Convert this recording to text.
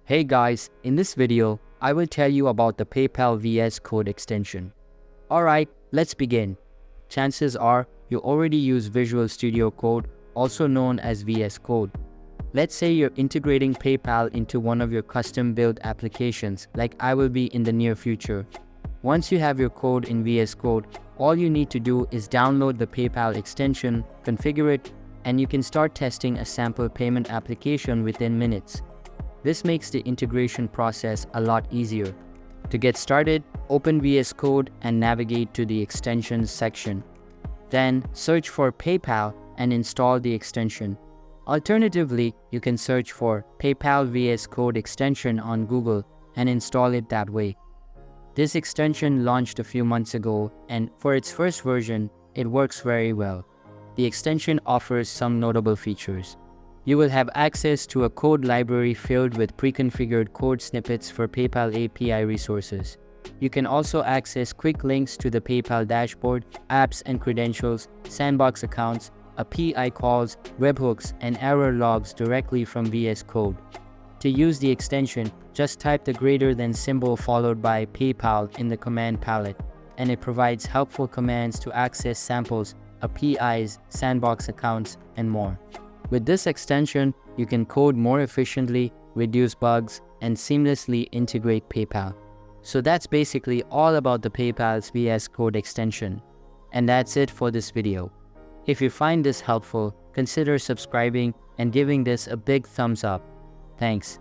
Hey guys, in this video, I will tell you about the PayPal VS Code extension. Alright, let's begin. Chances are you already use Visual Studio Code, also known as VS Code. Let's say you're integrating PayPal into one of your custom-built applications, like I will be in the near future. Once you have your code in VS Code, all you need to do is download the PayPal extension, configure it, and you can start testing a sample payment application within minutes. This makes the integration process a lot easier. To get started, open VS Code and navigate to the Extensions section. Then, search for PayPal and install the extension. Alternatively, you can search for PayPal VS Code extension on Google and install it that way. This extension launched a few months ago, and for its first version, it works very well. The extension offers some notable features. You will have access to a code library filled with pre-configured code snippets for PayPal API resources. You can also access quick links to the PayPal dashboard, apps and credentials, sandbox accounts, API calls, webhooks, and error logs directly from VS Code. To use the extension, just type the greater than symbol followed by PayPal in the command palette, and it provides helpful commands to access samples, APIs, sandbox accounts, and more. With this extension, you can code more efficiently, reduce bugs, and seamlessly integrate PayPal. So that's basically all about the PayPal's VS Code extension. And that's it for this video. If you find this helpful, consider subscribing and giving this a big thumbs up. Thanks.